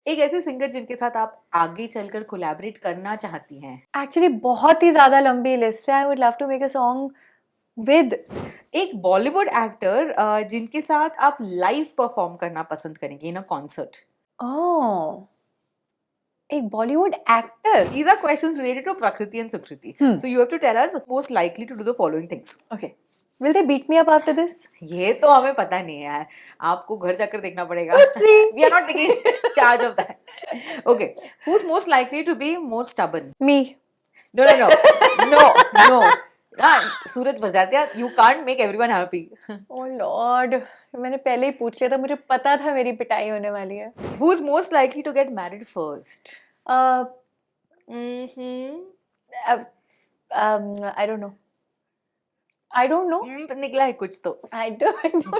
एक ऐसे सिंगर जिनके साथ आप आगे चलकर कोलैबोरेट करना चाहती हैं। एक्चुअली बहुत ही ज़्यादा लंबी लिस्ट है। I would love to make a song with एक बॉलीवुड एक्टर जिनके साथ आप लाइव परफॉर्म करना पसंद करेंगे इन अ कॉन्सर्ट। ओह, एक Bollywood actor. These are questions related to Prakriti and Sukriti. So you have to tell us most likely to do the following things. Okay, will they beat me up after this? ये तो हमें पता नहीं है यार, आपको घर जाकर देखना पड़ेगा। Oopsie. We are not taking charge of that. Okay, who's most likely to be more stubborn? Me. No. Suraj Barjatya, you can't make everyone happy. Oh lord, मैंने पहले ही पूछ लिया था, मुझे पता था मेरी पिटाई होने वाली है। Who's most likely to get married first? I don't know. निकला है कुछ तो। I don't know.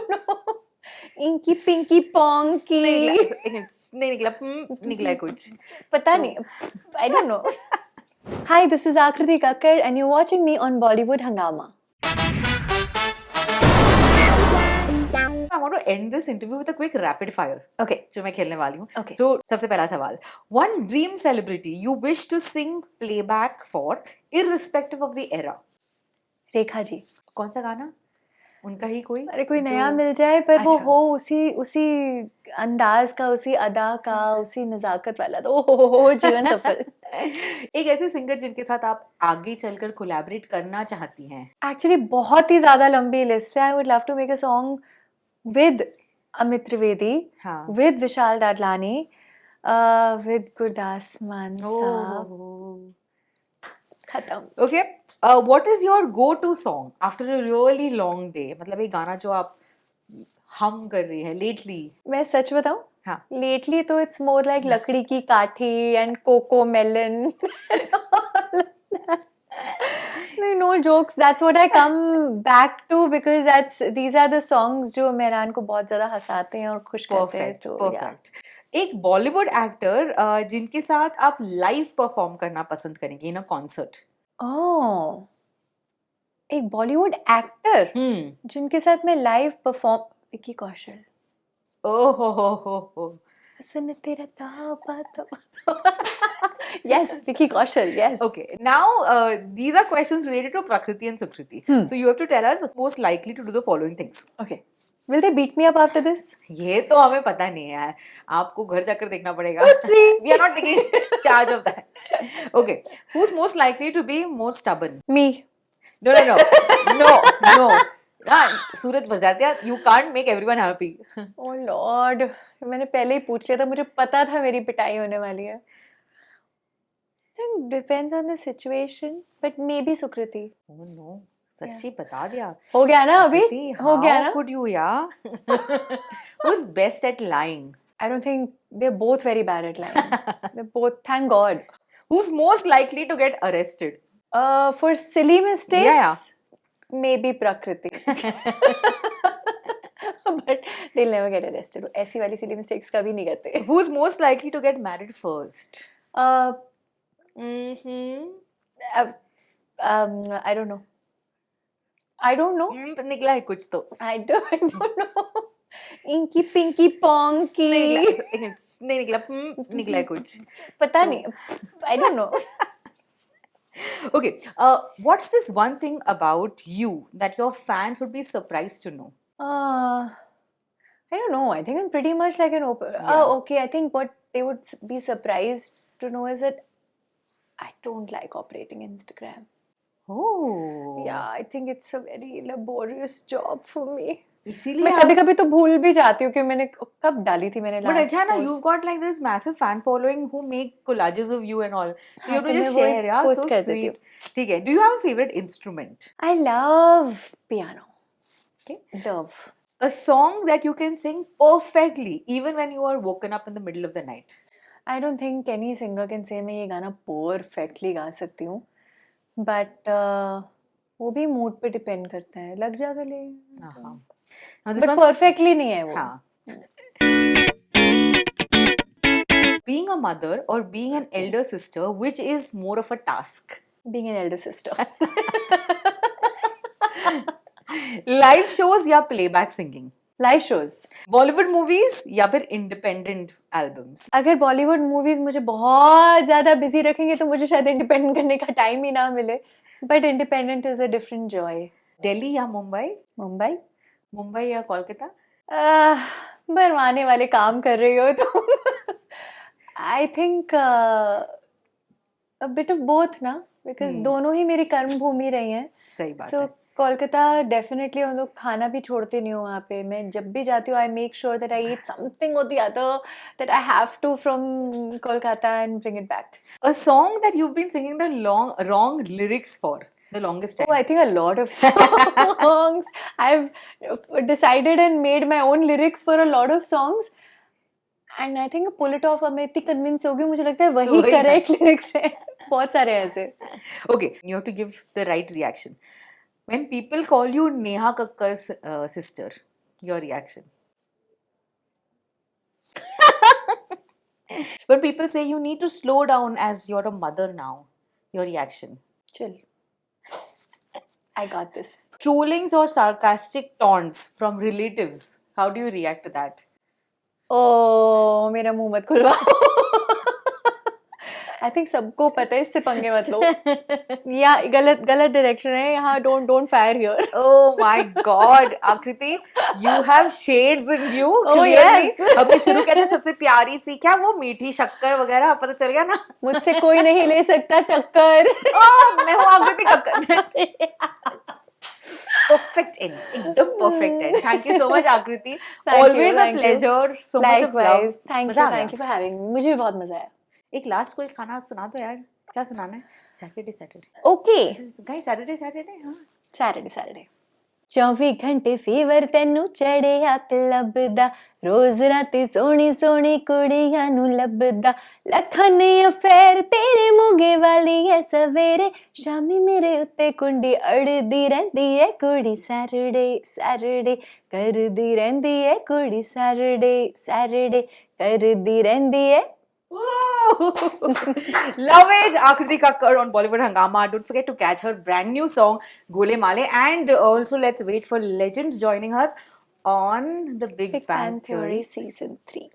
Inky pinky ponky. नहीं निकला, निकला है कुछ। पता नहीं, I don't know. Hi, this is Akriti Kakkar and you're watching me on Bollywood Hangama. I want to end this interview with a quick rapid fire. Okay. जो मैं खेलने वाली हूँ. Okay. So सबसे पहला सवाल. One dream celebrity you wish to sing playback for, irrespective of the era. Rekha ji. कौन सा गाना? उनका ही कोई? अरे कोई नया मिल जाए पर वो अच्छा। हो उसी अंदाज का, उसी अदा का, उसी नजाकत वाला, तो हो जीवन सफल। एक ऐसे सिंगर जिनके साथ आप आगे चलकर कोलैबोरेट करना चाहती हैं। एक्चुअली बहुत ही ज्यादा लंबी लिस्ट है। I would love to make a song with Amit Trivedi, हाँ। With Vishal Dadlani, with Gurdas Maan sahab. खत्म। Okay. What is your go-to song after a really long day? मतलब एक गाना जो आप हम कर रही है lately. मैं सच बताऊं? हाँ. Lately तो it's more like लकड़ी की काठी and coco melon. No jokes. That's what I come back to because these are the songs जो मेहरान को बहुत ज़्यादा हंसाते हैं और खुश करते हैं। Perfect. एक बॉलीवुड एक्टर जिनके साथ आप लाइव परफॉर्म करना पसंद करेंगे इन अ कॉन्सर्ट। ओह, एक बॉलीवुड एक्टर जिनके साथ मैं लाइव परफॉर्म, विकी कौशल। ओहो सुन तेरा तौबा। Yes, Vicky Kaushal, yes. Okay, now these are questions related to Prakriti and Sukriti. So you have to tell us most likely to do the following things. Okay. Will they beat me up after this? ये तो हमें पता नहीं है यार, आपको घर जाकर देखना पड़ेगा। Oopsie. We are not taking charge of that. Okay, who's most likely to be more stubborn? Me. No. Suraj Barjatya, you can't make everyone happy. Oh Lord, मैंने पहले ही पूछ लिया था, मुझे पता था मेरी पिटाई होने वाली है। I think depends on the situation, but maybe Sukriti. Oh no, सच्ची बता दिया। हो गया ना अभी? हो गया ना? How could you, yeah? Who's best at lying? I don't think they're both very bad at lying. They're both, thank God. Who's most likely to get arrested? For silly mistakes? Yeah. Maybe Prakriti. But they'll never get arrested. ऐसी वाली silly mistakes कभी नहीं करते. Who's most likely to get married first? I don't know. निकला है कुछ तो। I don't know. Inky pinky ponky. नहीं निकला, निकला है कुछ। पता नहीं, I don't know. Okay, what's this one thing about you that your fans would be surprised to know? I don't know. I think I'm pretty much like an open. Yeah. Okay. I think what they would be surprised to know is that I don't like operating Instagram. Oh. Yeah, I think it's a very laborious job for me. इसीलिए मैं कभी-कभी तो भूल भी जाती हूँ कि मैंने कब डाली थी मैंने last But अच्छा ना, post. you've got like this massive fan following who make collages of you and all. हाँ, You have to तो just मैं वो share, yeah, post so कर देती sweet. ठीक है. Do you have a favorite instrument? I love piano. Okay. Love. A song that you can sing perfectly even when you are woken up in the middle of the night. I don't think any singer can say मैं ये गाना perfectly गा सकती हूँ. But वो भी mood पे depend करता है. लग जा गले. हाँ. Now this But one's perfectly नहीं है वो. हाँ. Being a mother or being an elder sister, which is more of a task? Being an elder sister. Live shows या playback singing? Live shows. Bollywood movies या फिर इंडिपेंडेंट एल्बम्स? अगर Bollywood movies मुझे बहुत ज्यादा बिजी रखेंगे तो मुझे शायद इंडिपेंडेंट करने का टाइम ही ना मिले, but independent is a different Joy. Delhi या मुंबई? मुंबई। मुंबई या कोलकाता? बनवाने वाले काम कर रही हो तो I think a bit of both ना, बिकॉज दोनों ही मेरी कर्म भूमि रही हैं। सही बात सो है। कोलकाता डेफिनेटली हम लोग खाना भी छोड़ते नहीं हो वहाँ पे। मैं जब भी जाती हूँ I make sure that I eat something और the other that I have to from Kolkata and bring it back. A song that you've been singing the wrong lyrics for the longest time? Oh, I think a lot of songs. I've decided and made my own lyrics for a lot of songs. And I think pull it off अब मैं इतनी convince हो गई, मुझे लगता है वही वही ना। correct lyrics है। बहुत सारे ऐसे। Okay, you have to give the right reaction. When people call you Neha Kakkar's sister, your reaction? When people say you need to slow down as you're a mother now, your reaction? Chill. I got this. Trollings or sarcastic taunts from relatives, how do you react to that? Oh, मेरा मुंह मत खुलवाओ। I think सबको पता है, इससे पंगे मत लो। या गलत डायरेक्शन है यहाँ, don't fire here. Oh my God, Akriti, you have shades in you. Oh, Clearly. yes. हमने शुरू किया था सबसे प्यारी सी, क्या वो मीठी शक्कर वगैरह, पता चल गया ना? मुझसे कोई नहीं ले सकता टक्कर। Oh, मैं हूँ आकृति कक्कर। Perfect end, एकदम perfect end. Thank you so much, Akriti. Always a pleasure. So much of love. Likewise. Thank you for having me. मुझे भी बहुत मजा आया। एक लास्ट कोई खाना सुना दो यार, क्या सुनाना है? Saturday Okay. गाइस, सैटरडे हाँ। Saturday. 24 घंटे फीवर तेनू चढ़िया क्लब दा, रोज राती सोनी सोनी कुड़ियां नू लभदा, लखां ने अफेयर तेरे मोगे वाली है सवेरे, शामी मेरे उत्ते कुंडी अड़दी रहिंदी है कुड़ी, सैटरडे करदी रहिंदी है कुड़ी, सैटरडे करदी रहिंदी है। Love it, Akriti Kakkar on Bollywood Hangama. Don't forget to catch her brand new song Gole Male, and also let's wait for legends joining us on the Big Bang Theory Season 3.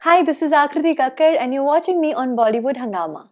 Hi, this is Akriti Kakkar and you're watching me on Bollywood Hangama.